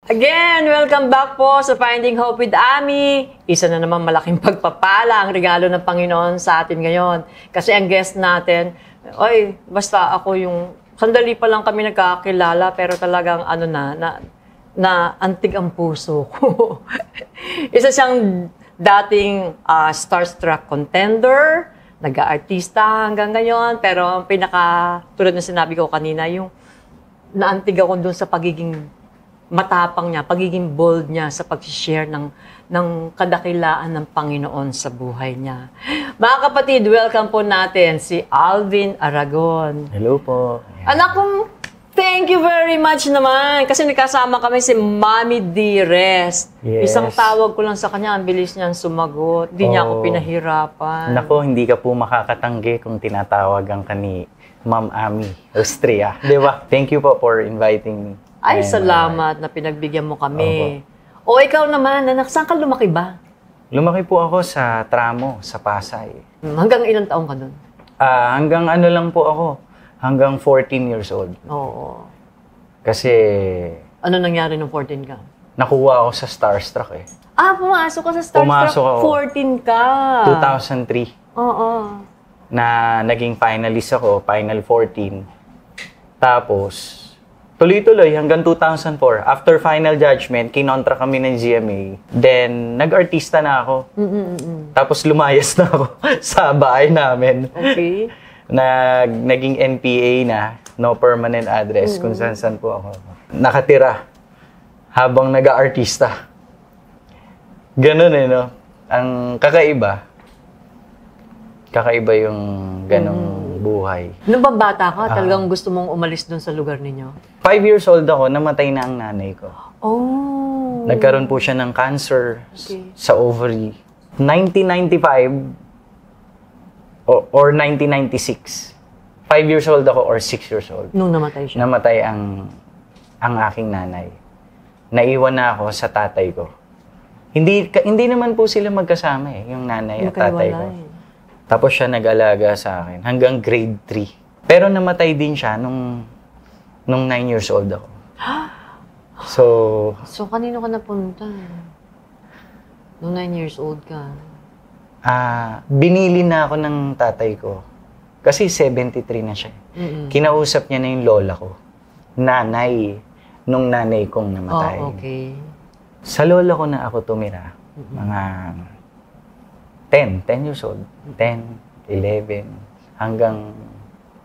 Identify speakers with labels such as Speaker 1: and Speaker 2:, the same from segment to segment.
Speaker 1: Again, welcome back po sa Finding Hope with Ami. Isa na naman malaking pagpapala ang regalo ng Panginoon sa atin ngayon. Kasi ang guest natin, basta ako yung, sandali pa lang kami nagkakilala, pero talagang na antig ang puso ko. Isa siyang dating starstruck contender, nag-aartista hanggang ngayon, pero ang tulad na sinabi ko kanina, yung naantig ako dun sa pagiging matapang niya, pagiging bold niya sa pag-share ng kadakilaan ng Panginoon sa buhay niya. Mga kapatid, welcome po natin si Alvin Aragon.
Speaker 2: Hello po.
Speaker 1: Anak kong, thank you very much naman. Kasi nakasama kami si Mami Dires.
Speaker 2: Yes.
Speaker 1: Isang tawag ko lang sa kanya, ang bilis niyang sumagot. Di niya ako pinahirapan.
Speaker 2: Nako, hindi ka po makakatanggi kung tinawagan ka ni Ma'am Ami, Austria. Di ba? Thank you po for inviting me.
Speaker 1: Ay, salamat na pinagbigyan mo kami. O ikaw naman, anak, saan ka lumaki ba?
Speaker 2: Lumaki po ako sa Tramo, sa Pasay.
Speaker 1: Hanggang ilang taong ka doon?
Speaker 2: Hanggang ano lang po ako. Hanggang 14 years old.
Speaker 1: Oo.
Speaker 2: Kasi
Speaker 1: Ano nangyari nung 14 ka?
Speaker 2: nakuha ako sa Starstruck eh.
Speaker 1: Pumasok ka sa Starstruck.
Speaker 2: Pumasok ako.
Speaker 1: 14 ka.
Speaker 2: 2003
Speaker 1: Oo.
Speaker 2: na naging finalist ako, Final 14. Tapos, tuloy-tuloy hanggang 2004. After final judgment, kinontra kami ng GMA. Then, nag-artista na ako. Tapos lumayas na ako sa bahay namin.
Speaker 1: Okay.
Speaker 2: Naging NPA na, no permanent address, kung saan-saan po ako nakatira habang nag-aartista. Ganun no? Ang kakaiba yung ganong buhay.
Speaker 1: Nung bata ka, talagang gusto mong umalis doon sa lugar ninyo?
Speaker 2: 5 years old ako, namatay na ang nanay ko.
Speaker 1: Oh.
Speaker 2: Nagkaroon po siya ng cancer sa ovary. 1995 or 1996. 5 years old ako or 6 years old.
Speaker 1: Nung namatay siya?
Speaker 2: Namatay ang aking nanay. Naiwan na ako sa tatay ko. Hindi naman po sila magkasama yung nanay at tatay ko. Tapos siya nag-alaga sa akin hanggang grade 3. Pero namatay din siya nung 9 years old ako.
Speaker 1: So, kanino ka napunta? Nung 9 years old ka?
Speaker 2: Binili na ako ng tatay ko. Kasi 73 na siya. Kinausap niya na yung lola ko. Nanay. Nung nanay kong namatay.
Speaker 1: Oh, okay.
Speaker 2: Sa lola ko na ako tumira. Mga 10 years old. 10, 11, hanggang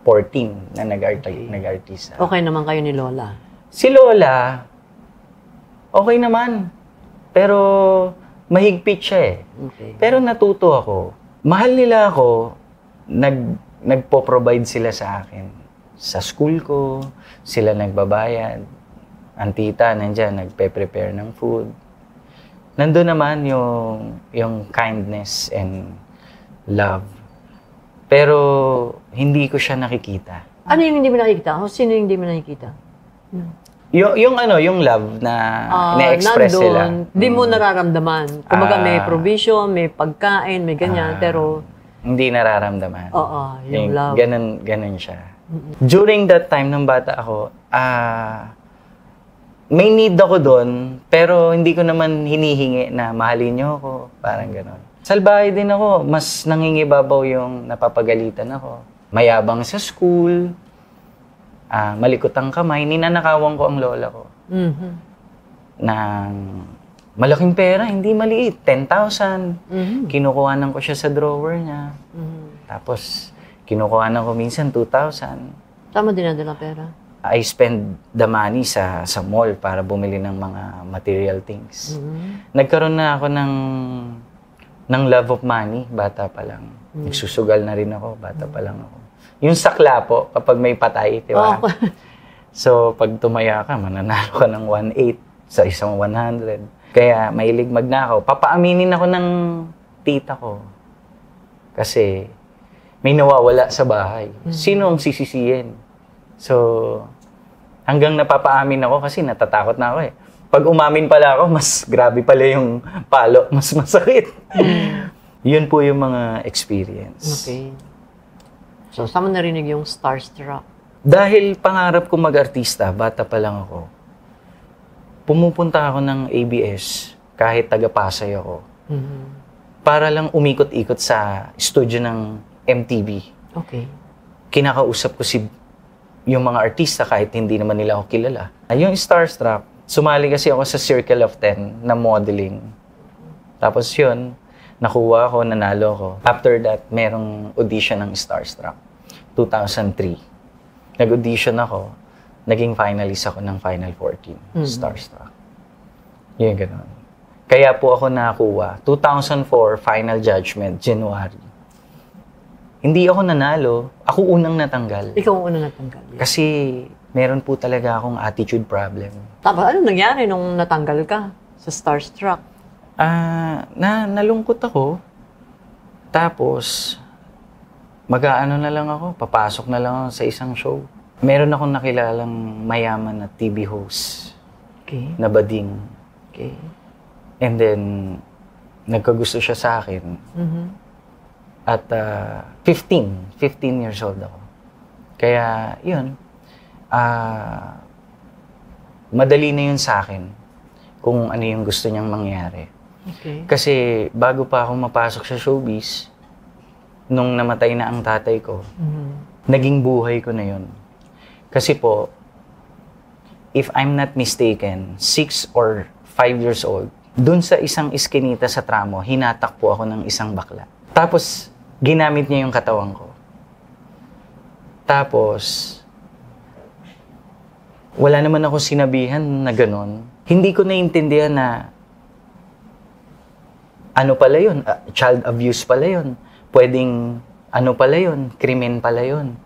Speaker 2: 14 na nag-artista.
Speaker 1: Okay naman kayo ni Lola?
Speaker 2: Si Lola, okay naman. Pero mahigpit siya eh.
Speaker 1: Okay.
Speaker 2: Pero natuto ako. Mahal nila ako, nagpo-provide sila sa akin. Sa school ko, sila nagbabayad. Ang tita nandyan, nagpe-prepare ng food. Nandun naman yung kindness and love. Pero hindi ko siya nakikita.
Speaker 1: Ano yung hindi mo nakikita? O sino yung hindi mo nakikita?
Speaker 2: Yung love na na-express sila.
Speaker 1: Hindi mo nararamdaman. Kumbaga may provision, may pagkain, may ganyan, pero
Speaker 2: hindi nararamdaman.
Speaker 1: oo, yung love.
Speaker 2: Ganun siya. During that time ng bata ako, may need ako doon, pero hindi ko naman hinihingi na mahalin niyo ako. Parang gano'n. Salbahe din ako. Mas nangingibabaw yung napapagalitan ako. Mayabang sa school. Malikot ang kamay. Ninanakawan ko ang lola ko. Ng malaking pera, hindi maliit. 10,000. Kinukuhanan ko siya sa drawer niya. Tapos, kinukuhanan ko minsan 2,000.
Speaker 1: Tama dinadala pera?
Speaker 2: I spend the money sa mall para bumili ng mga material things. Nagkaroon na ako ng love of money, bata pa lang. Nagsusugal na rin ako, bata pa lang ako. Yung sakla po, kapag may patay, di ba? So, pag tumaya ka, mananalo ka ng 1.8 sa isang 100. Kaya, mahilig magnakaw. Papaaminin ako ng tita ko. Kasi, may nawawala sa bahay. Sino ang sisisihin? So, hanggang napapaamin ako kasi natatakot na ako eh. Pag umamin pala ako, mas grabe pala yung palo, mas masakit. Yun po yung mga experience.
Speaker 1: Okay. So, saan mo narinig yung starstruck?
Speaker 2: Dahil pangarap ko mag-artista, bata pa lang ako. pumupunta ako ng ABS kahit taga-Pasay ako. Para lang umikot-ikot sa studio ng MTV.
Speaker 1: Okay.
Speaker 2: Kinakausap ko yung mga artista kahit hindi naman nila ako kilala. Yung Starstruck, sumali kasi ako sa Circle of 10 na modeling. Tapos yun, nakuha ako, nanalo ako. After that, merong audition ng Starstruck. 2003. Nag-audition ako. Naging finalist ako ng Final 14, Starstruck. Yun, gano'n. Kaya po ako nakakuha. 2004, Final Judgment, January. Hindi ako nanalo. Ako unang natanggal.
Speaker 1: Ikaw ang unang natanggal.
Speaker 2: Kasi meron po talaga akong attitude problem.
Speaker 1: Tapos, ano nangyari nung natanggal ka sa Starstruck?
Speaker 2: Nalungkot ako. Tapos, mag-aano na lang ako, papasok na lang ako sa isang show. Meron akong nakilalang mayaman na TV host.
Speaker 1: Okay.
Speaker 2: Na bading.
Speaker 1: Okay.
Speaker 2: And then, nagkagusto siya sa akin. At 15 years old ako. Kaya, yun. Madali na yun sa akin kung ano yung gusto niyang mangyari.
Speaker 1: Okay.
Speaker 2: Kasi bago pa ako mapasok sa showbiz, nung namatay na ang tatay ko, naging buhay ko na yun. Kasi po, if I'm not mistaken, 6 or 5 years old, dun sa isang iskinita sa tramo, hinatak po ako ng isang bakla. Tapos, ginamit niya yung katawan ko. Tapos, wala naman ako sinabihan na gano'n. Hindi ko naiintindihan na ano pala yun, child abuse pala yun. Pwedeng ano pala yun, krimen pala yun.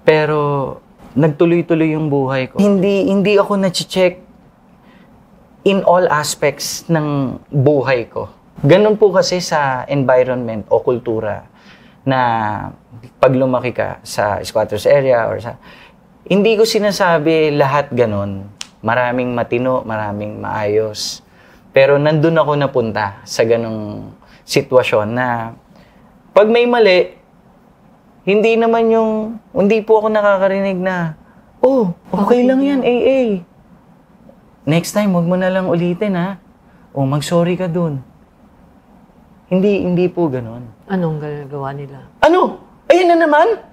Speaker 2: Pero, nagtuloy-tuloy yung buhay ko. Hindi ako na-check in all aspects ng buhay ko. Ganun po kasi sa environment o kultura na pag lumaki ka sa squatters area or sa... Hindi ko sinasabi lahat ganun. Maraming matino, maraming maayos. Pero nandun ako napunta sa ganung sitwasyon na pag may mali, hindi po ako nakakarinig na, oh, okay lang yan, AA. Next time, wag mo na lang ulitin, ha? O, mag-sorry ka dun. Hindi po ganun.
Speaker 1: Anong gagawa nila?
Speaker 2: Ano? Ayan na naman?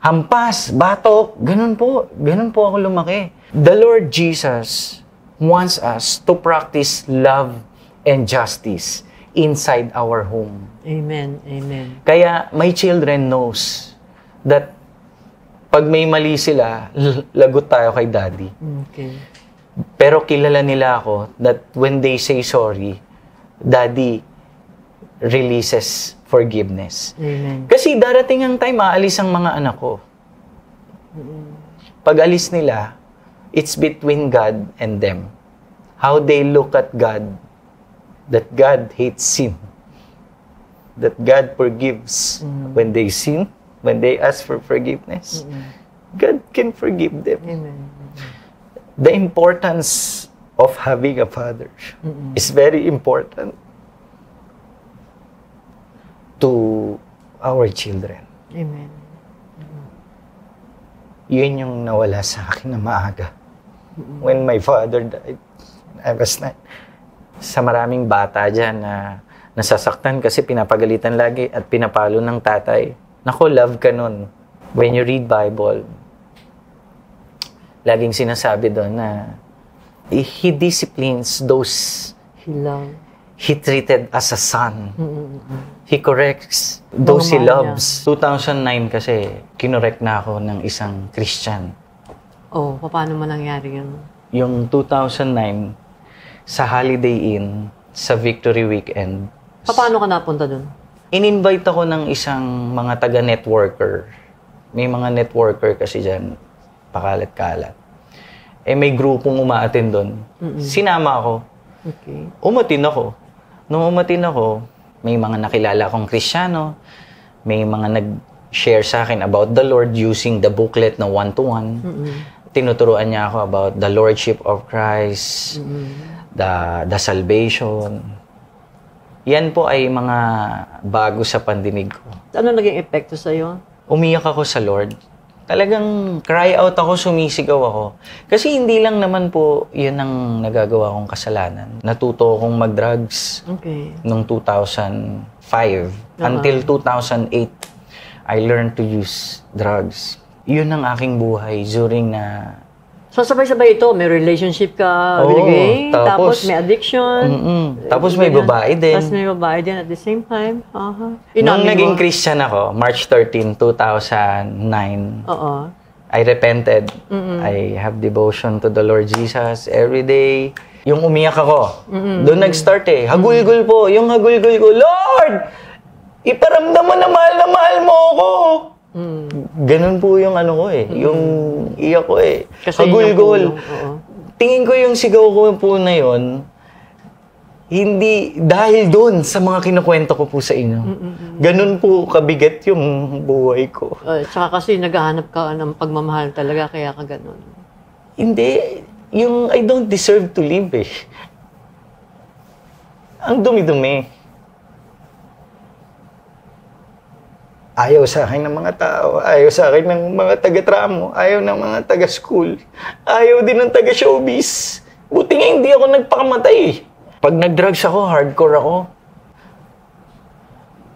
Speaker 2: Hampas, batok, ganun po ako lumaki. The Lord Jesus wants us to practice love and justice inside our home.
Speaker 1: Amen. Amen.
Speaker 2: Kaya my children knows that pag may mali sila, lagot tayo kay daddy.
Speaker 1: Okay.
Speaker 2: Pero kilala nila ako that when they say sorry, daddy releases forgiveness.
Speaker 1: Amen.
Speaker 2: Kasi darating ang time, aalis ang mga anak ko. Pag alis nila, it's between God and them. How they look at God, that God hates sin. That God forgives when they sin, when they ask for forgiveness. God can forgive them.
Speaker 1: Amen.
Speaker 2: The importance of having a father is very important to our children.
Speaker 1: Amen.
Speaker 2: Yun yung nawala sa akin na maaga. When my father died, I was 9. Sa maraming bata dyan na nasasaktan kasi pinapagalitan lagi at pinapalo ng tatay. Nako, love ka nun. When you read Bible, laging sinasabi doon na He disciplines those He treated as a son. He corrects those He loves. 2009 kasi, kinorek na ako ng isang Christian.
Speaker 1: Oh, paano man nangyari yun?
Speaker 2: Yung 2009, sa Holiday Inn, sa Victory Weekend.
Speaker 1: Paano ka napunta dun?
Speaker 2: In-invite ako ng isang mga taga-networker. May mga networker kasi dyan, pakalat-kalat. May grupong umaatin doon. Sinama ako.
Speaker 1: Okay.
Speaker 2: Umatin ako. Nung umatin ako, may mga nakilala akong Kristiyano, may mga nag-share sa akin about the Lord using the booklet na 1-to-1. Tinuturuan niya ako about the Lordship of Christ, the salvation. Yan po ay mga bago sa pandinig ko.
Speaker 1: Ano naging epekto sa'yo?
Speaker 2: Umiyak ako sa Lord Talagang cry out ako, sumisigaw ako. Kasi hindi lang naman po yun ang nagagawa kong kasalanan. Natuto akong mag-drugs noong 2005. Until 2008, I learned to use drugs. Yun ang aking buhay during na...
Speaker 1: So, sabay-sabay ito. May relationship ka binigay, tapos may addiction.
Speaker 2: Tapos may babae din.
Speaker 1: Tapos may babae din at the same time.
Speaker 2: Nung naging Christian ako, March 13, 2009, I repented. I have devotion to the Lord Jesus every day. Yung umiyak ako, doon nag-start eh. Hagulgul po. Yung hagulgul ko, Lord! Iparamdam mo na mahal mo ako! Ganun po yung ano ko eh. Yung iyak ko eh. Hagulgul. Tingin ko yung sigaw ko po na yun, hindi dahil doon sa mga kinukwento ko po sa inyo. Ganun po kabigat yung buhay ko.
Speaker 1: Tsaka kasi naghahanap ka ng pagmamahal talaga, kaya ka ganun.
Speaker 2: Hindi. Yung I don't deserve to live eh. Ang dumi-dumi. Ayaw sa akin ng mga tao, ayaw sa akin ng mga taga-tramo, ayaw ng mga taga-school, ayaw din ng taga-showbiz. Buti nga hindi ako nagpakamatay eh. Pag nag-drugs ako, hardcore ako.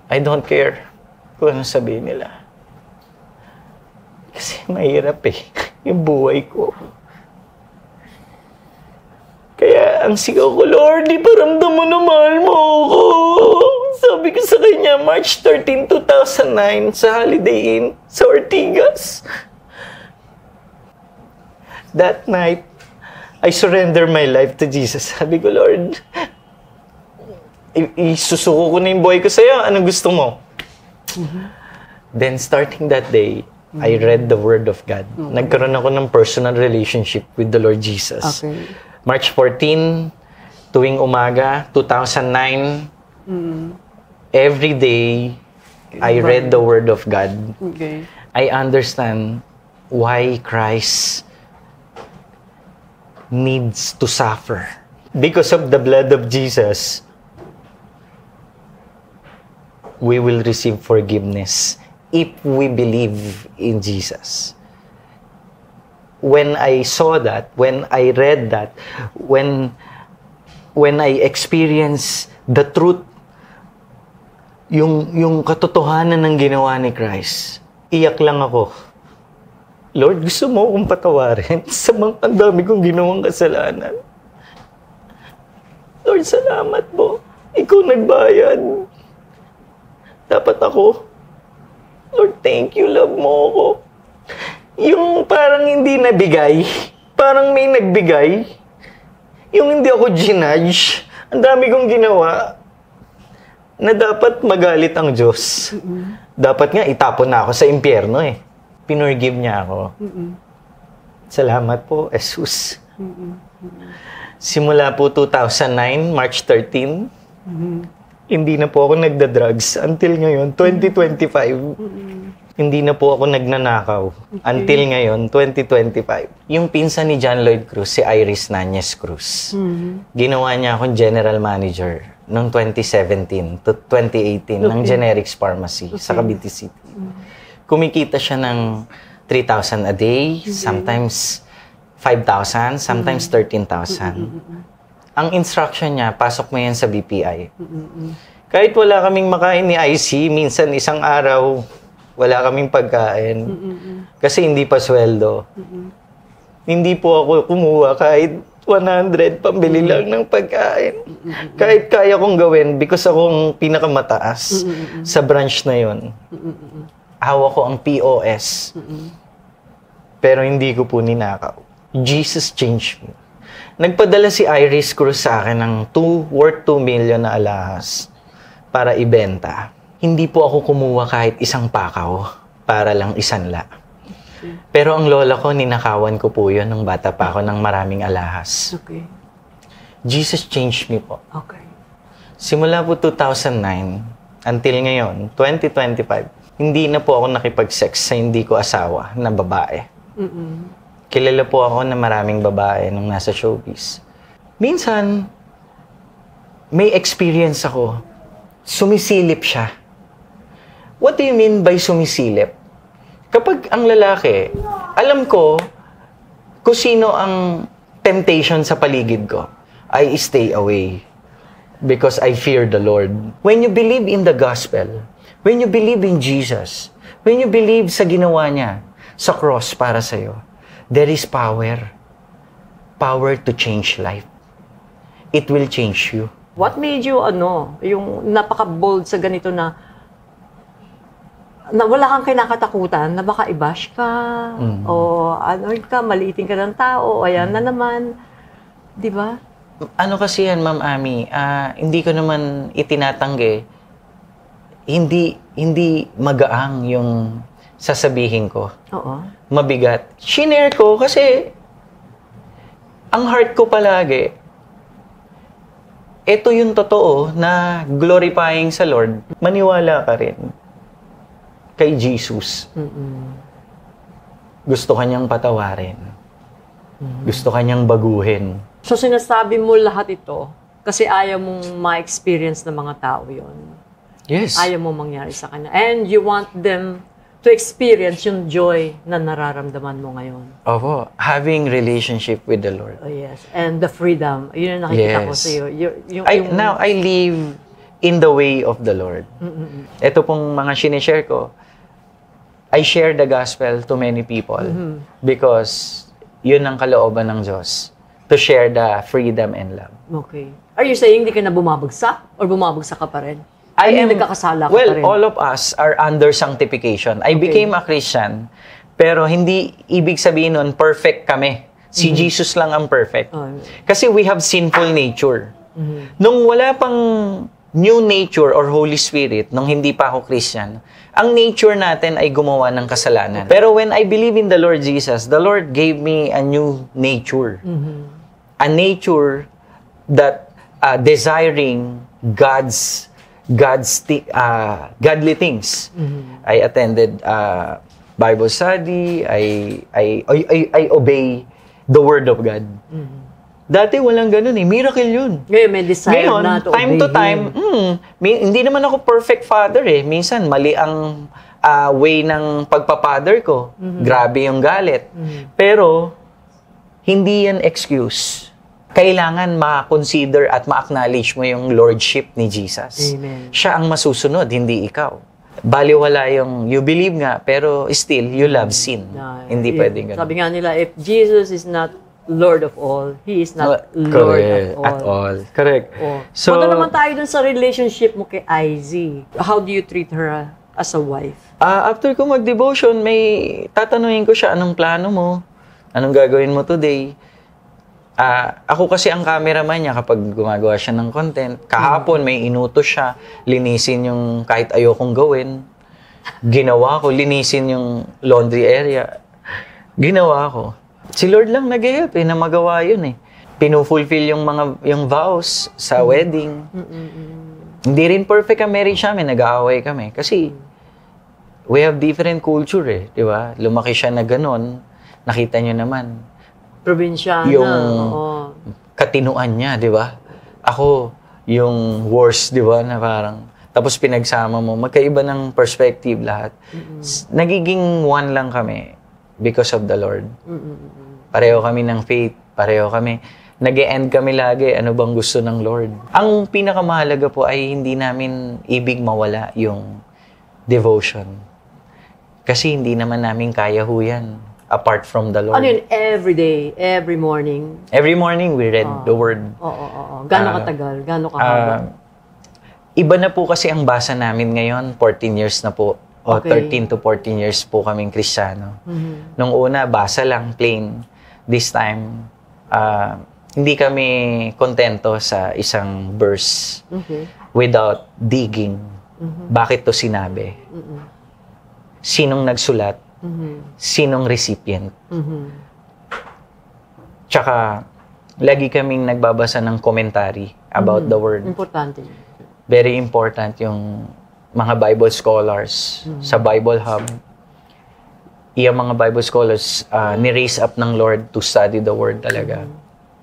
Speaker 2: I don't care kung ano sabihin nila. Kasi mahirap eh, yung buhay ko. Kaya ang sigaw ko, Lord, iparamdam mo na mahal mo ako. Sabi ko sa kanya, March 13, 2009, sa Holiday Inn, sa Ortigas. That night, I surrender my life to Jesus. Sabi ko, Lord, isusuko ko na yung buhay ko sa'yo. Anong gusto mo? Then, starting that day, I read the Word of God. Nagkaroon ako ng personal relationship with the Lord Jesus. March 14, tuwing umaga, 2009, every day, I read the Word of God. I understand why Christ needs to suffer. Because of the blood of Jesus, we will receive forgiveness if we believe in Jesus. When I saw that, when I read that, when I experienced the truth, yung katotohanan ng ginawa ni Christ, iyak lang ako. Lord, gusto mo akong patawarin sa mga ang dami kong ginawang kasalanan. Lord, salamat po. Ikaw nagbayad. Dapat ako. Lord, thank you. Love mo ako. Yung parang hindi nabigay, parang may nagbigay. Yung hindi ako ginudge, ang dami kong ginawa na dapat magalit ang Diyos. Dapat nga itapon na ako sa impyerno eh. Pinorgive niya ako. Salamat po, Jesus. Simula po 2009, March 13, hindi na po ako nagda-drugs. Until ngayon, 2025. Hindi na po ako nagnanakaw. Until ngayon, 2025. Yung pinsan ni John Lloyd Cruz, si Iris Nanyes Cruz. Ginawa niya akong general manager noong 2017 to 2018 ng Generics Pharmacy sa Cavite City. Kumikita siya ng 3,000 a day, sometimes 5,000, sometimes 13,000. Ang instruction niya, pasok mo yan sa BPI. Kahit wala kaming makain ni IC, minsan isang araw, wala kaming pagkain. Kasi hindi pa sweldo. Hindi po ako kumuha kahit 100, pambili lang ng pagkain. Kahit kaya kong gawin because akong pinakamataas sa branch na yon. Hawak ko ang POS. Pero hindi ko po ninakaw. Jesus changed me. Nagpadala si Iris Cruz sa akin ng worth 2 million na alahas para ibenta. Hindi po ako kumuha kahit isang pakaw para lang isanla. Pero ang lola ko, ninakawan ko po yun nung bata pa ako ng maraming alahas. Jesus changed me po. Simula po 2009 until ngayon, 2025, hindi na po ako nakipag-sex sa hindi ko asawa na babae. Kilala po ako na maraming babae nung nasa showbiz. Minsan, may experience ako. Sumisilip siya. What do you mean by sumisilip? Kapag kapag ang lalaki, alam ko kung sino ang temptation sa paligid ko, I stay away because I fear the Lord. When you believe in the gospel, when you believe in Jesus, when you believe sa ginawa niya sa cross para sa'yo, there is power. Power to change life. It will change you.
Speaker 1: What made you, yung napaka-bold sa ganito na wala kang kinakatakutan na baka i-bash ka, o maliitin ka ng tao, ayan na naman. Di ba?
Speaker 2: Ano kasi yan, Ma'am Ami, hindi ko naman itinatanggi, hindi magaang yung sasabihin ko.
Speaker 1: Oo.
Speaker 2: Mabigat. Shinare ko kasi ang heart ko palagi, ito yung totoo na glorifying sa Lord. Maniwala ka rin kay Jesus. Gusto kanyang patawarin. Gusto kanyang baguhin.
Speaker 1: So sinasabi mo lahat ito kasi ayaw mong ma-experience ng mga tao yon.
Speaker 2: Yes.
Speaker 1: Ayaw mo mangyari sa kanya. And you want them to experience yung joy na nararamdaman mo ngayon.
Speaker 2: Opo. Having relationship with the Lord.
Speaker 1: Oh, yes. And the freedom. Yun ang nakikita ko sa iyo.
Speaker 2: Now, I live in the way of the Lord. Ito pong mga sinishare ko, I share the gospel to many people because yun ang kalooban ng Diyos, to share the freedom and love.
Speaker 1: Okay. Are you saying hindi ka na bumabagsak or bumabagsak ka pa rin? Nagkakasala ka pa rin?
Speaker 2: All of us are under sanctification. I became a Christian, pero hindi ibig sabihin nun perfect kami. Si Jesus lang ang perfect. Kasi we have sinful nature. Nung wala pang new nature or Holy Spirit, nung hindi pa ako Christian, ang nature natin ay gumawa ng kasalanan. Pero when I believe in the Lord Jesus, the Lord gave me a new nature. A nature that desiring godly things. I attended Bible study. I obey the Word of God. Dati walang ganun eh. Miracle yun.
Speaker 1: Ngayon may desire
Speaker 2: Ngayon,
Speaker 1: na to
Speaker 2: time
Speaker 1: obey
Speaker 2: to time, hindi naman ako perfect father eh. Minsan, mali ang way ng pagpafather ko. Grabe yung galit. Pero, hindi yan excuse. Kailangan ma-consider at ma-acknowledge mo yung lordship ni Jesus.
Speaker 1: Amen.
Speaker 2: Siya ang masusunod, hindi ikaw. Baliwala yung you believe nga, pero still, you love sin. Hindi pwedeng ganun.
Speaker 1: Sabi nga nila, if Jesus is not Lord of all, He is not Lord at all.
Speaker 2: Correct.
Speaker 1: Oh.
Speaker 2: So,
Speaker 1: punta naman tayo dun sa relationship mo kay IZ. How do you treat her as a wife?
Speaker 2: After ko mag-devotion, may tatanungin ko siya, anong plano mo? Anong gagawin mo today? Ako kasi ang cameraman niya kapag gumagawa siya ng content. Kahapon may inutos siya, linisin yung kahit ayokong gawin. Ginawa ko, linisin yung laundry area. Ginawa ko. Si Lord lang nag-help na magawa yun eh. Pinufulfill yung vows sa wedding. Hindi rin perfect ang marriage namin, nag-aaway kami. Kasi we have different culture eh, di ba? Lumaki siya na ganon, nakita nyo naman.
Speaker 1: Probinsyana.
Speaker 2: Yung katinuan niya, di ba? Ako, yung worst, di ba? Na parang, tapos pinagsama mo, magkaiba ng perspective lahat. Nagiging one lang kami because of the Lord. Pareho kami ng faith, pareho kami. Nag-e-end kami lagi, ano bang gusto ng Lord. Ang pinakamahalaga po ay hindi namin ibig mawala yung devotion. Kasi hindi naman namin kaya ho yan, apart from the Lord.
Speaker 1: Ano yun, every day, every morning?
Speaker 2: Every morning we read the Word.
Speaker 1: Oo. Gano'ng katagal? Gano'ng kahaba?
Speaker 2: Iba na po kasi ang basa namin ngayon, 14 years na po. O 13 to 14 years po kaming Kristiyano. Nung una, basa lang, plain. This time, hindi kami kontento sa isang verse without digging. Bakit to sinabi? Sinong nagsulat? Sinong recipient? Tsaka, lagi kaming nagbabasa ng commentary about the word.
Speaker 1: Importante.
Speaker 2: Very important yung mga Bible scholars sa Bible Hub. Yung mga Bible scholars ni-raise up ng Lord to study the Word talaga.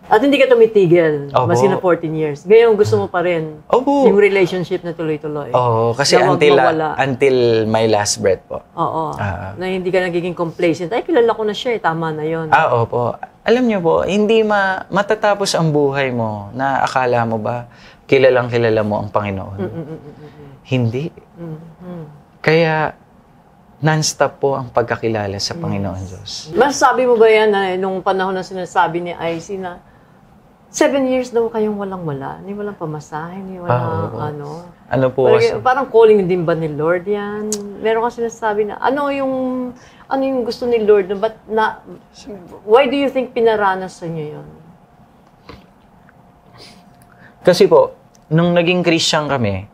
Speaker 1: At hindi ka tumitigil,
Speaker 2: Opo.
Speaker 1: maski na 14 years. Ngayon, gusto mo pa rin
Speaker 2: Opo.
Speaker 1: yung relationship na tuloy-tuloy.
Speaker 2: Oo, kasi
Speaker 1: Na wag mawala.
Speaker 2: until my last breath po.
Speaker 1: Oo. Na hindi ka nagiging complacent. Ay, kilala ko na siya eh. Tama na yon.
Speaker 2: Opo. Alam niyo po, hindi matatapos ang buhay mo na akala mo ba kilalang kilala mo ang Panginoon. Hindi. Kaya non-stop po ang pagkakilala sa Panginoon Diyos.
Speaker 1: Masasabi mo ba yan na nung panahon na sinasabi ni IC na 7 years daw kayong walang-wala? Ni walang pamasahe, ni walang ano.
Speaker 2: Ano po kasi?
Speaker 1: Parang calling din ba ni Lord yan? Meron ka sinasabi na, ano yung gusto ni Lord? Why do you think pinaranas sa inyo yun?
Speaker 2: Kasi po, nung naging Christian kami,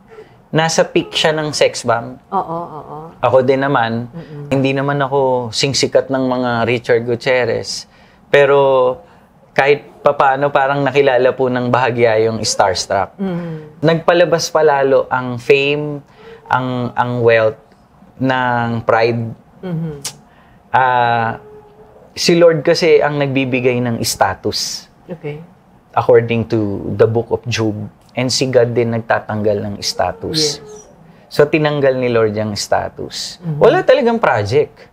Speaker 2: nasa peak siya ng sex bomb.
Speaker 1: Oo.
Speaker 2: Ako din naman, hindi naman ako singsikat ng mga Richard Gutierrez. Pero kahit papaano parang nakilala po ng bahagya yung Starstruck. Nagpalabas palalo ang fame, ang wealth ng pride. Si Lord kasi ang nagbibigay ng status.
Speaker 1: Okay.
Speaker 2: According to the book of Job. And si God din nagtatanggal ng status.
Speaker 1: Yes.
Speaker 2: So, tinanggal ni Lord yung status. Wala talagang project.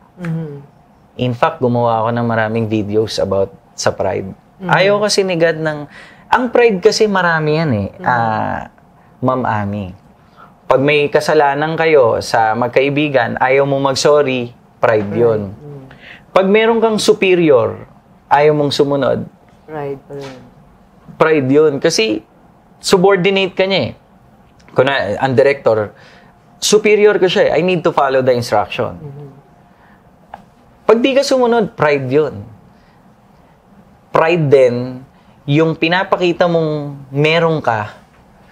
Speaker 2: In fact, gumawa ako ng maraming videos about sa pride. Ayaw kasi ni God ng... Ang pride kasi marami yan eh. Ma'am Ami. Pag may kasalanan kayo sa magkaibigan, ayaw mo mag-sorry, pride yun. Pag meron kang superior, ayaw mong sumunod,
Speaker 1: Pride pa rin.
Speaker 2: pride yun. Kasi subordinate ka niya eh. Kung ang director, superior ka siya eh. I need to follow the instruction. Pag di ka sumunod, pride yun. Pride din, yung pinapakita mong meron ka,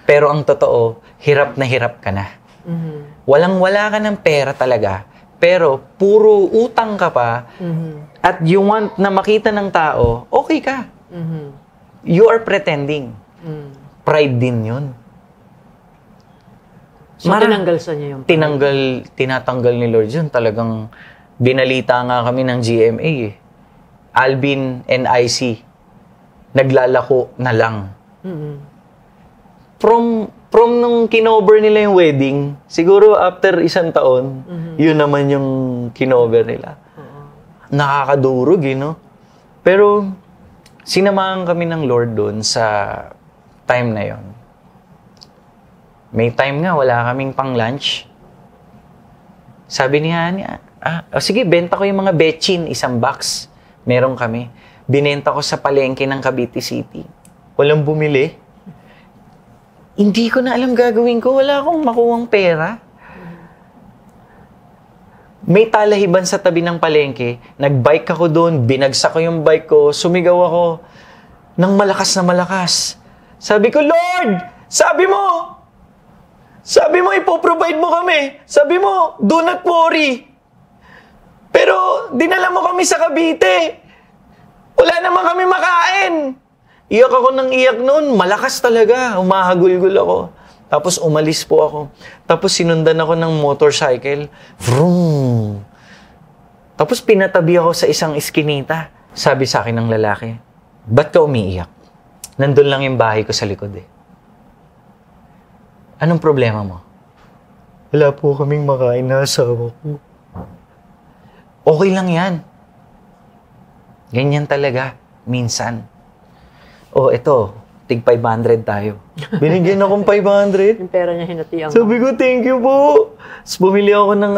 Speaker 2: pero ang totoo, hirap na hirap ka na. Walang-wala ka ng pera talaga, pero puro utang ka pa, at you want na makita ng tao, okay ka. You are pretending. Pride din yun.
Speaker 1: So, tinanggal sa niya yung
Speaker 2: Tinatanggal ni Lord yun. Talagang binalita nga kami ng GMA eh. Alvin and IC, naglalako na lang. From nung kinover nila yung wedding, siguro after isang taon, yun naman yung kinover nila. Nakakadurog eh, no? Pero, sinamahan kami ng Lord doon sa time na yon. May time nga, wala kaming pang-lunch. Sabi niya, sige, benta ko yung mga betchin, isang box. Meron kami. Binenta ko sa palengke ng Cavite City. Walang bumili. Hindi ko na alam gagawin ko. Wala akong makuhang pera. May talahiban sa tabi ng palengke. Nagbike ako doon. Binagsak ko yung bike ko. Sumigaw ako ng malakas na malakas. Sabi ko, Lord! Sabi mo, ipoprovide mo kami. Sabi mo, do not worry. Pero, dinala mo kami sa Cavite. Wala naman kami makain. Iyak ako ng iyak noon. Malakas talaga. Umahagulgul ako. Tapos, umalis po ako. Tapos, sinundan ako ng motorcycle. Vroom! Tapos, pinatabi ako sa isang iskinita. Sabi sa akin ng lalaki, ba't ka umiiyak? Nandun lang yung bahay ko sa likod eh. Anong problema mo? Wala po kaming makain na asawa ko. Okay lang yan. Ganyan talaga. Minsan. Ito. Tig 500 tayo. Binigyan akong 500.
Speaker 1: Yung pera niya hinatiang.
Speaker 2: Sabi ko, thank you po. Tapos bumili ako ng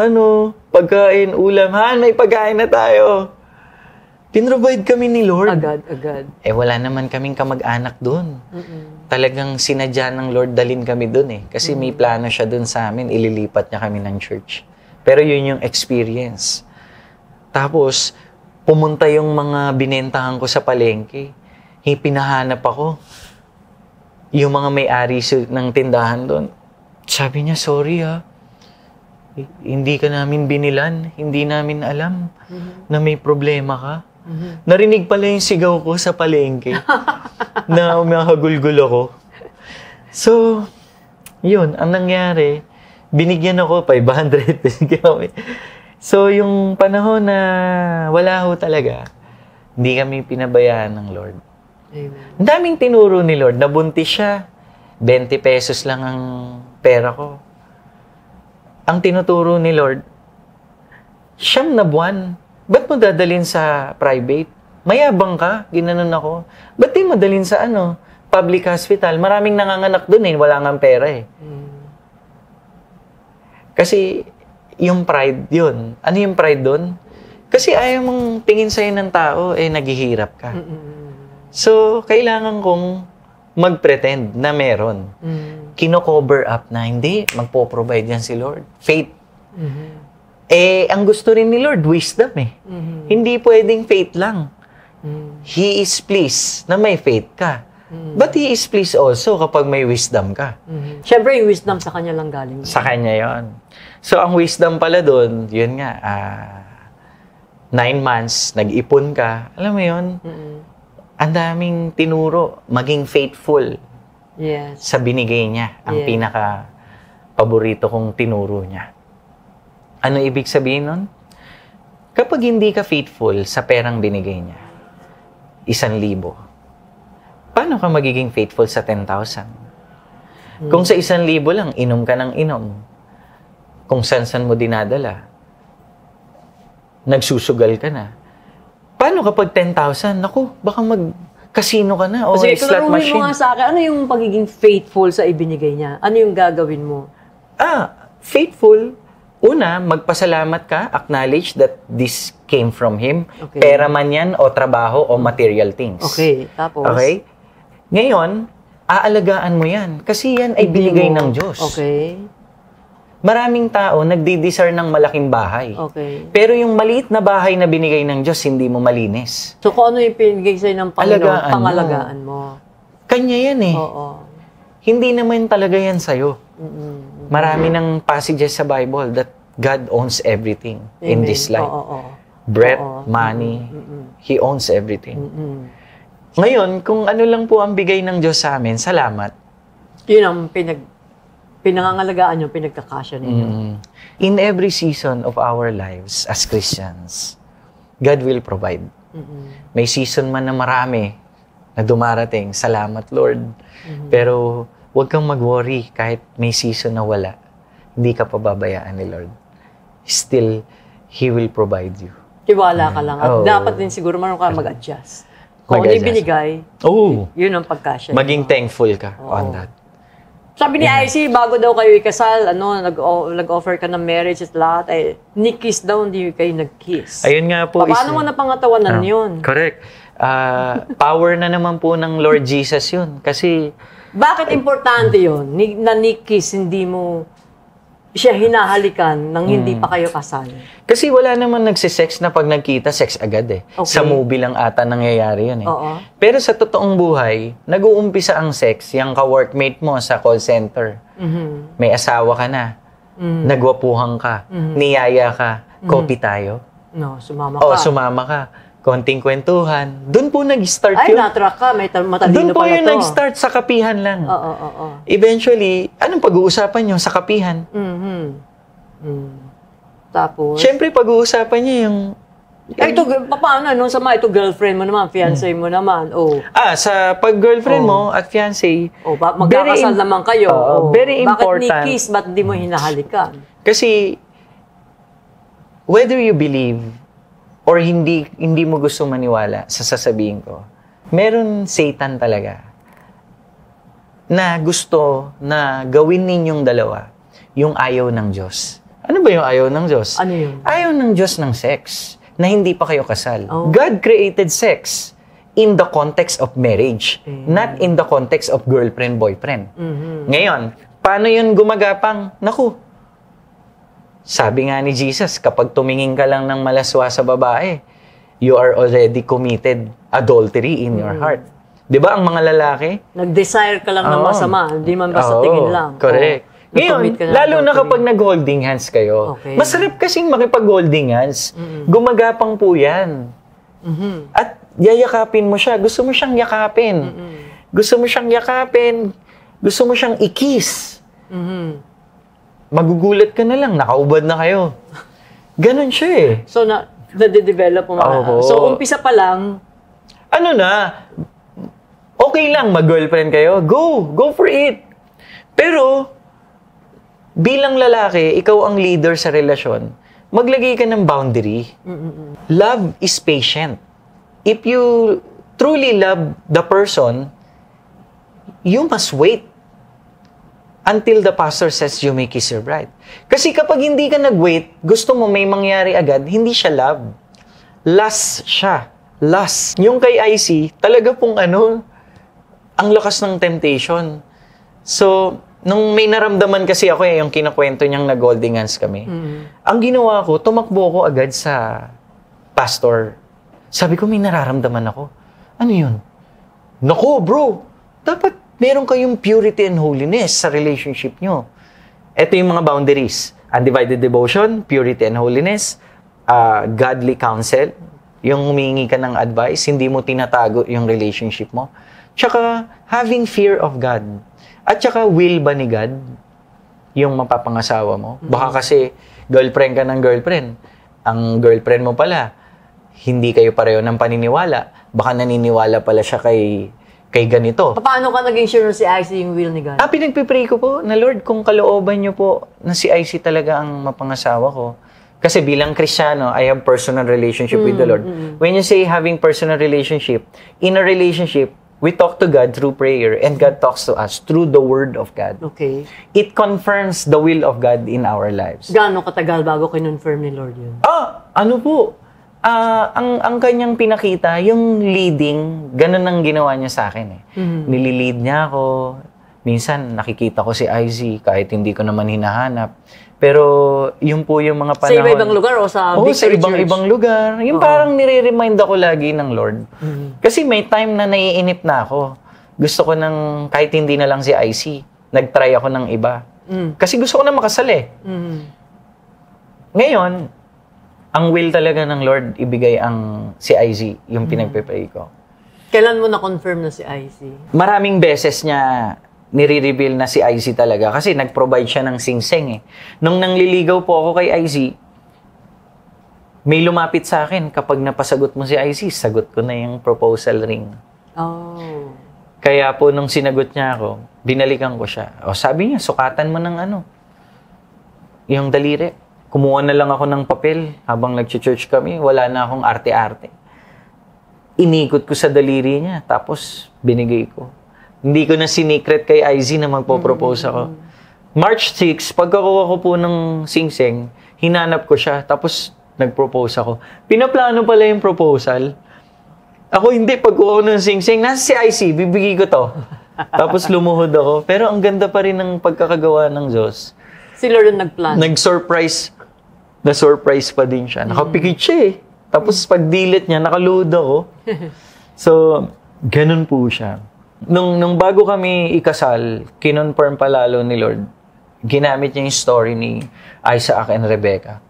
Speaker 2: pagkain, ulam. Han, may pagkain na tayo. Pinrovide kami ni Lord.
Speaker 1: Agad.
Speaker 2: Wala naman kaming kamag-anak doon. Talagang sinadya ng Lord dalin kami doon eh. Kasi may plano siya doon sa amin. Ililipat niya kami ng church. Pero yun yung experience. Tapos, pumunta yung mga binentahan ko sa palengke. Pinahanap ako. Yung mga may-ari ng tindahan doon. Sabi niya, sorry ha. Hindi ka namin binilan. Hindi namin alam na may problema ka. Narinig pala yung sigaw ko sa palengke na umahagulgul ako. So, yun, ang nangyari, binigyan ako 500. So, yung panahon na wala ho talaga, hindi kami pinabayaan ng Lord.
Speaker 1: Amen.
Speaker 2: Ang daming tinuro ni Lord. Nabuntis siya. 20 pesos lang ang pera ko. Ang tinuturo ni Lord, 9 na buwan. Ba't mo dadalhin sa private? Mayabang ka, ginanon ako. Ba't di mo dalhin sa public hospital? Maraming nanganganak doon wala nga pera Kasi yung pride yun. Ano yung pride doon? Kasi ayaw mong tingin sa'yo ng tao, naghihirap ka. So, kailangan kong mag-pretend na meron. Kino-cover up na, hindi, magpo-provide yan si Lord. Faith. Ang gusto rin ni Lord, wisdom Hindi pwedeng faith lang. He is pleased na may faith ka. But He is pleased also kapag may wisdom ka.
Speaker 1: Siyempre, yung wisdom sa Kanya lang galing.
Speaker 2: Sa Kanya yon. So, ang wisdom pala doon, yun nga, 9 months, nag-ipon ka. Alam mo yun? Ang daming tinuro, maging faithful sa binigay niya. Ang pinaka-paborito kong tinuro niya. Ano ibig sabihin nun? Kapag hindi ka faithful sa perang binigay niya, 1,000. Paano ka magiging faithful sa 10,000? Kung sa 1,000 lang, inom ka ng inom. Kung san-san mo dinadala, nagsusugal ka na. Paano kapag 10,000? Naku, baka mag-casino ka na o slot machine.
Speaker 1: Mo nga sa akin, ano yung pagiging faithful sa ibinigay niya? Ano yung gagawin mo?
Speaker 2: Faithful. Una, magpasalamat ka, acknowledge that this came from Him.
Speaker 1: Okay.
Speaker 2: Pera man yan, o trabaho, o material things.
Speaker 1: Okay, tapos?
Speaker 2: Okay? Ngayon, aalagaan mo yan. Kasi yan ay binigay ng Diyos.
Speaker 1: Okay.
Speaker 2: Maraming tao nagdi-desire ng malaking bahay.
Speaker 1: Okay.
Speaker 2: Pero yung maliit na bahay na binigay ng Diyos, hindi mo malinis.
Speaker 1: So, kung ano yung pinigay sa'yo ng Panginoon, pangalagaan mo.
Speaker 2: Kanya yan
Speaker 1: Oo.
Speaker 2: Hindi naman talaga yan sa'yo. Marami ng passages sa Bible that God owns everything in this life. Breath, money, He owns everything. Ngayon, kung ano lang po ang bigay ng Diyos sa amin, salamat.
Speaker 1: Yun ang pinangangalagaan yung pinagkakasya ninyo.
Speaker 2: In every season of our lives as Christians, God will provide. May season man na marami na dumarating, salamat Lord. Pero huwag kang mag-worry kahit may season na wala. Hindi ka pababayaan ni Lord. Still, He will provide you.
Speaker 1: Tiwala ka lang. At dapat din siguro marunong ka mag-adjust. Kung ano yung binigay, yun ang pagkasya.
Speaker 2: Maging thankful ka on that.
Speaker 1: Sabi ni IC, bago daw kayo ikasal, nag-offer ka ng marriage at lahat, ni-kiss daw, hindi kayo nag-kiss.
Speaker 2: Ayun nga po.
Speaker 1: Paano mo napangatawanan yun?
Speaker 2: Correct. Power na naman po ng Lord Jesus yun. Kasi,
Speaker 1: bakit importante yun? Na ni-kiss, hindi mo siya hinahalikan nang hindi pa kayo kasal?
Speaker 2: Kasi wala naman nagsisex na pag nagkita, sex agad
Speaker 1: Okay.
Speaker 2: Sa movie lang ata nangyayari yun
Speaker 1: Oo.
Speaker 2: Pero sa totoong buhay, nag-uumpisa ang sex, yung ka-workmate mo sa call center. May asawa ka na, nagwapuhan ka, niyaya ka, kopi tayo.
Speaker 1: No, sumama ka.
Speaker 2: Sumama ka. Konting kwentuhan. Doon po nag-start
Speaker 1: Ay,
Speaker 2: yun.
Speaker 1: na-track ka. May matalino
Speaker 2: Doon po
Speaker 1: pala
Speaker 2: yung
Speaker 1: to.
Speaker 2: nag-start sa kapihan lang.
Speaker 1: Oo.
Speaker 2: Eventually, anong pag-uusapan nyo sa kapihan?
Speaker 1: Tapos?
Speaker 2: Siyempre, pag-uusapan nyo yung...
Speaker 1: Ito, paano? Nung sama, ito girlfriend mo naman, fiancé mo naman.
Speaker 2: Sa pag-girlfriend mo at fiancé,
Speaker 1: magkakasal naman kayo.
Speaker 2: very important.
Speaker 1: Bakit ni-kiss? Ba't di mo hinahalikan?
Speaker 2: Kasi, whether you believe or hindi mo gusto maniwala sa sasabihin ko, meron Satan talaga na gusto na gawin ninyong dalawa yung ayaw ng Diyos. Ano ba yung ayaw ng Diyos?
Speaker 1: Ano yun?
Speaker 2: Ayaw ng Diyos ng sex na hindi pa kayo kasal. God created sex in the context of marriage, not in the context of girlfriend-boyfriend. Ngayon, paano yun gumagapang? Naku, sabi nga ni Jesus, kapag tumingin ka lang ng malaswa sa babae, you are already committed adultery in your heart. Di ba ang mga lalaki?
Speaker 1: Nag-desire ka lang ng masama, hindi man basta tingin lang.
Speaker 2: Correct. Ngayon, lalo na kapag nag-holding hands kayo, masarap kasing makipag-holding hands. Gumagapang po yan. At yayakapin mo siya. Gusto mo siyang yakapin. Gusto mo siyang yakapin. Gusto mo siyang i-kiss. Magugulat ka na lang, nakaubad na kayo. Ganon siya
Speaker 1: So, na-develop mo. So, umpisa pa lang,
Speaker 2: Okay lang, mag-girlfriend kayo. Go for it. Pero, bilang lalaki, ikaw ang leader sa relasyon, maglagay ka ng boundary. Love is patient. If you truly love the person, you must wait until the pastor says you may kiss your bride. Kasi kapag hindi ka nag-wait, gusto mo may mangyari agad, hindi siya love. Lust siya. Lust. Yung kay IC, talaga pong ang lakas ng temptation. So, nung may naramdaman kasi ako yung kinakwento niyang nag-holding hands kami, ang ginawa ko, tumakbo ko agad sa pastor. Sabi ko, may nararamdaman ako. Ano yun? Nako, bro, dapat meron kayong purity and holiness sa relationship nyo. Ito yung mga boundaries. Undivided devotion, purity and holiness, godly counsel, yung humingi ka ng advice, hindi mo tinatago yung relationship mo. Tsaka, having fear of God. At tsaka, will ba ni God yung mapapangasawa mo? Baka kasi, girlfriend ka ng girlfriend. Ang girlfriend mo pala, hindi kayo pareho ng paniniwala. Baka naniniwala pala siya kay ganito.
Speaker 1: Paano ka naging sure na si IC yung will ni God?
Speaker 2: Pinagpipray ko po na Lord, kung kalooban niyo po na si IC talaga ang mapangasawa ko. Kasi bilang Kristiyano, I have personal relationship with the Lord. When you say having personal relationship, in a relationship, we talk to God through prayer and God talks to us through the Word of God.
Speaker 1: Okay.
Speaker 2: It confirms the will of God in our lives.
Speaker 1: Gaano katagal bago kinonfirm ni Lord yun?
Speaker 2: Ano po? Ang kanyang pinakita, yung leading, ganun ang ginawa niya sa akin eh. Nililid niya ako. Minsan, nakikita ko si IZ kahit hindi ko naman hinahanap. Pero, yun po yung mga panahon.
Speaker 1: Sa iba-ibang lugar o sa Victory
Speaker 2: sa ibang lugar. Yung parang nire-remind ako lagi ng Lord. Kasi may time na naiinip na ako. Gusto ko ng, kahit hindi na lang si IC, nag-try ako ng iba. Kasi gusto ko na makasal eh. Ngayon, ang will talaga ng Lord, ibigay ang si IZ, yung pinagpe-pray ko.
Speaker 1: Kailan mo na-confirm na si IC?
Speaker 2: Maraming beses niya nire-reveal na si IZ talaga kasi nag-provide siya ng singsing eh. Nung nangliligaw po ako kay IZ, may lumapit sa akin, kapag napasagot mo si IZ, sagot ko na yung proposal ring.
Speaker 1: Oh.
Speaker 2: Kaya po nung sinagot niya ako, binalikan ko siya. Sabi niya, sukatan mo ng yung daliri. Kumuha na lang ako ng papel habang nag-church kami. Wala na akong arte-arte. Inikot ko sa daliri niya, tapos binigay ko. Hindi ko na sinikret kay IZ na magpo-propose ako. March 6, pagkakuha ko po ng singsing, hinanap ko siya, tapos nag-propose ako. Pinaplano pala yung proposal. Ako hindi, pagkuha ko ng singsing, nasa si IZ, bibigay ko to. Tapos lumuhod ako. Pero ang ganda pa rin ng pagkakagawa ng Diyos.
Speaker 1: Si Lord ang nag-plan.
Speaker 2: Nag-surprise. Na-surprise pa din siya. Nakapikit siya eh. Tapos pag-delete niya, nakaluhod ako. So, ganun po siya. Nung bago kami ikasal, kinonfirm pa lalo ni Lord, ginamit niya yung story ni Isaac and Rebecca.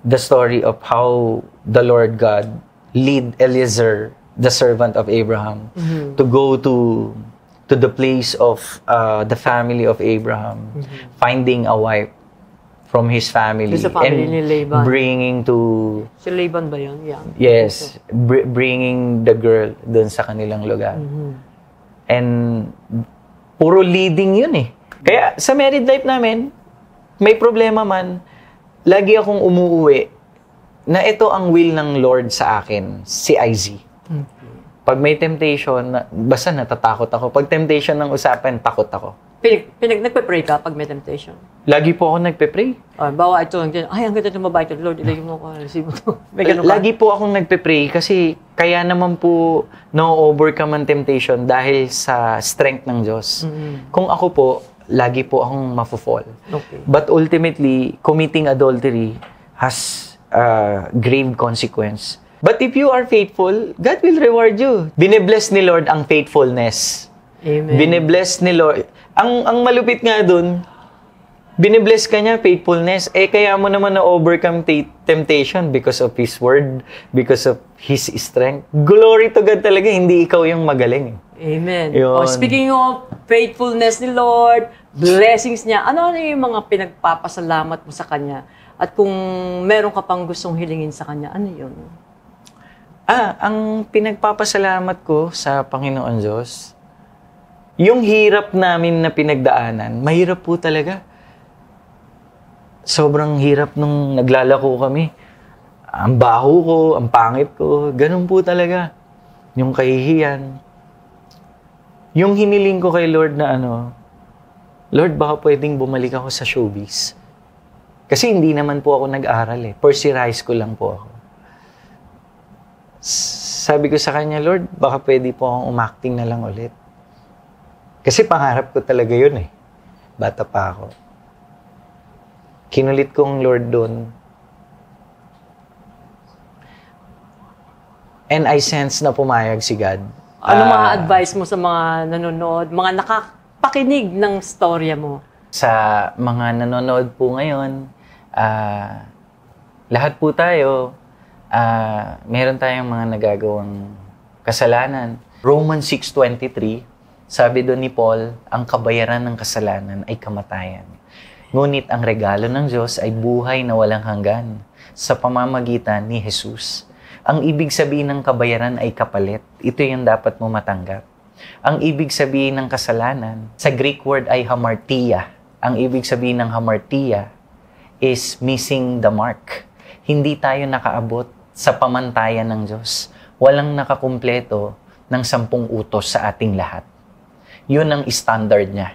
Speaker 2: The story of how the Lord God lead Eliezer, the servant of Abraham, to go to the place of the family of Abraham, finding a wife from his family,
Speaker 1: sa family ni Laban.
Speaker 2: Bringing to...
Speaker 1: Si Laban ba yun? Yeah.
Speaker 2: Yes, bringing the girl dun sa kanilang lugar. And puro leading yun eh. Kaya sa married life namin, may problema man, lagi akong umuuwi na ito ang will ng Lord sa akin, si IZ. Pag may temptation, basta natatakot ako. Pag temptation ng usapan, takot ako.
Speaker 1: Nagpe-pray ka pag may temptation?
Speaker 2: Lagi po ako nagpe-pray.
Speaker 1: Bawa ito, ang ganda ng babae ito. Lord, ilagay mo ko, receive mo ito.
Speaker 2: Lagi po akong nagpe-pray kasi kaya naman po no-overcome ang temptation dahil sa strength ng Diyos. Kung ako po, lagi po akong mafo-fall.
Speaker 1: Okay.
Speaker 2: But ultimately, committing adultery has a grave consequence. But if you are faithful, God will reward you. Bine-bless ni Lord ang faithfulness.
Speaker 1: Amen.
Speaker 2: Bine-bless ni Lord. Ang malupit nga dun, bine-bless ka niya, faithfulness. Kaya mo naman na-overcome temptation because of His Word, because of His strength. Glory to God talaga, hindi ikaw yung magaling.
Speaker 1: Amen.
Speaker 2: Yun.
Speaker 1: Speaking of faithfulness ni Lord, blessings niya, ano yung mga pinagpapasalamat mo sa Kanya? At kung meron ka pang gustong hilingin sa Kanya, ano yun?
Speaker 2: Ang pinagpapasalamat ko sa Panginoon Diyos, yung hirap namin na pinagdaanan, mahirap po talaga. Sobrang hirap nung naglalako kami. Ang baho ko, ang pangit ko, ganun po talaga. Yung kahihiyan. Yung hiniling ko kay Lord na Lord, baka pwedeng bumalik ako sa showbiz. Kasi hindi naman po ako nag-aral eh. First year high school lang po ako. Sabi ko sa kanya, Lord, baka pwede po akong umacting na lang ulit. Kasi pangarap ko talaga yun eh. Bata pa ako. Kinulit kong Lord doon. And I sense na pumayag si God.
Speaker 1: Ano mga advice mo sa mga nanonood, mga nakapakinig ng storya mo?
Speaker 2: Sa mga nanonood po ngayon, lahat po tayo, meron tayong mga nagagawang kasalanan. Romans 6:23, sabi doon ni Paul, ang kabayaran ng kasalanan ay kamatayan. Ngunit ang regalo ng Diyos ay buhay na walang hanggan sa pamamagitan ni Jesus. Ang ibig sabihin ng kabayaran ay kapalit. Ito yung dapat mo matanggap. Ang ibig sabihin ng kasalanan, sa Greek word ay hamartia. Ang ibig sabihin ng hamartia is missing the mark. Hindi tayo nakaabot sa pamantayan ng Diyos. Walang nakakumpleto ng 10 utos sa ating lahat. Yun ang standard niya.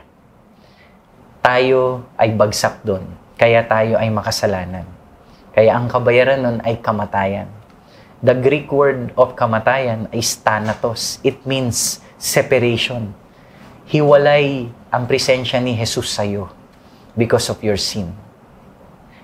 Speaker 2: Tayo ay bagsak doon. Kaya tayo ay makasalanan. Kaya ang kabayaran nun ay kamatayan. The Greek word of kamatayan is thanatos. It means separation. Hiwalay ang presensya ni Jesus sa'yo because of your sin.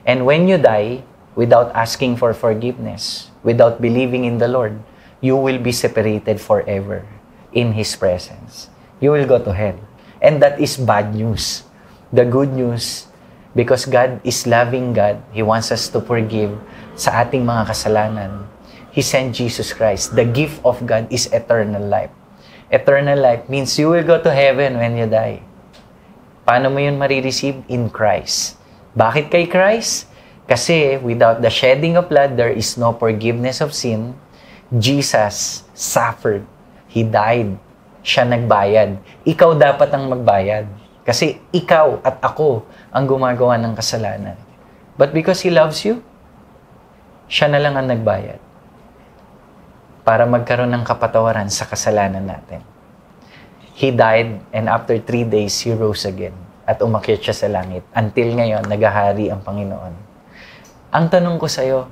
Speaker 2: And when you die, without asking for forgiveness, without believing in the Lord, you will be separated forever in His presence. You will go to hell. And that is bad news. The good news, because God is loving God, He wants us to forgive sa ating mga kasalanan. He sent Jesus Christ. The gift of God is eternal life. Eternal life means you will go to heaven when you die. Paano mo yun marireceive? In Christ. Bakit kay Christ? Kasi without the shedding of blood, there is no forgiveness of sin. Jesus suffered. He died. Siya nagbayad. Ikaw dapat ang magbayad. Kasi ikaw at ako ang gumagawa ng kasalanan. But because He loves you, siya na lang ang nagbayad para magkaroon ng kapatawaran sa kasalanan natin. He died, and after 3 days, He rose again. At umakyat siya sa langit. Until ngayon, naghahari ang Panginoon. Ang tanong ko sa'yo,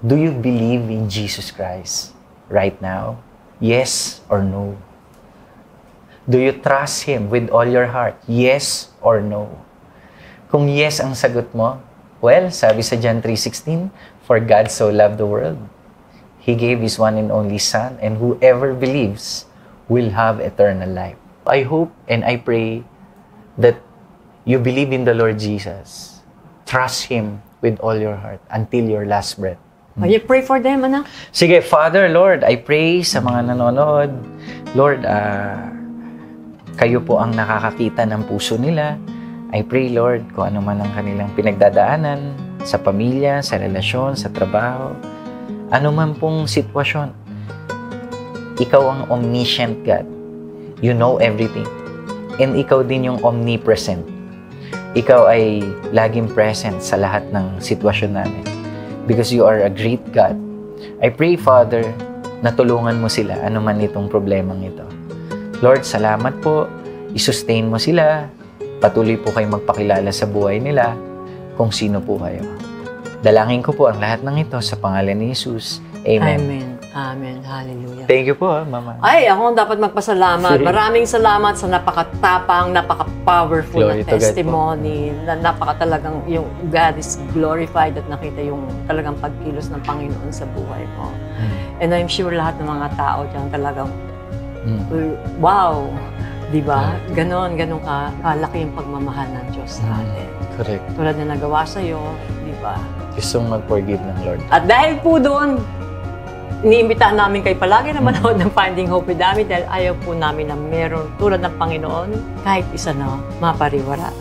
Speaker 2: do you believe in Jesus Christ right now? Yes or no? Do you trust Him with all your heart? Yes or no? Kung yes ang sagot mo, well, sabi sa John 3:16, for God so loved the world, He gave His one and only Son, and whoever believes will have eternal life. I hope and I pray that you believe in the Lord Jesus. Trust Him with all your heart until your last breath.
Speaker 1: You pray for them, anak?
Speaker 2: Sige, Father, Lord, I pray sa mga nanonood. Lord, kayo po ang nakakakita ng puso nila. I pray, Lord, kung ano man ang kanilang pinagdadaanan sa pamilya, sa relasyon, sa trabaho, ano man pong sitwasyon, ikaw ang omniscient God. You know everything. And ikaw din yung omnipresent. Ikaw ay laging present sa lahat ng sitwasyon namin. Because you are a great God. I pray, Father, na tulungan mo sila, ano man itong problemang ito. Lord, salamat po. I-sustain mo sila. Patuloy po kayo magpakilala sa buhay nila kung sino po kayo. Dalangin ko po ang lahat ng ito sa pangalan ni Jesus. Amen.
Speaker 1: Amen. Amen. Hallelujah.
Speaker 2: Thank you po, Mama.
Speaker 1: Ay, ako ang dapat magpasalamat. Maraming salamat sa napakatapang, napaka-powerful
Speaker 2: Glory
Speaker 1: na
Speaker 2: to God
Speaker 1: testimony. Na napaka-talagang yung God is glorified at nakita yung talagang pagkilos ng Panginoon sa buhay mo. And I'm sure lahat ng mga tao dyan talagang, wow! Diba? Ganon kalaki yung pagmamahal ng Diyos sa atin.
Speaker 2: Correct.
Speaker 1: Tulad na nagawa sa'yo, diba?
Speaker 2: Gustong mag-forgive ng Lord.
Speaker 1: At dahil po doon, iniimbitahan namin kayo palagi na manood ng Finding Hope with Ami dahil ayaw po namin na meron tulad ng Panginoon kahit isa na mapariwara.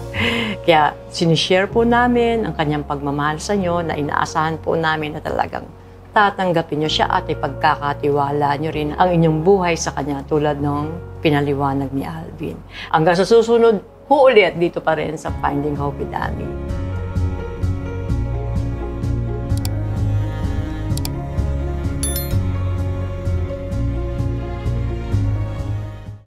Speaker 1: Kaya sinishare po namin ang kanyang pagmamahal sa inyo na inaasahan po namin na talagang tatanggapin nyo siya at ipagkakatiwala nyo rin ang inyong buhay sa kanya tulad ng pinaliwanag ni Alvin. Hanggang sa susunod, ulit dito pa rin sa Finding Hope with Ami.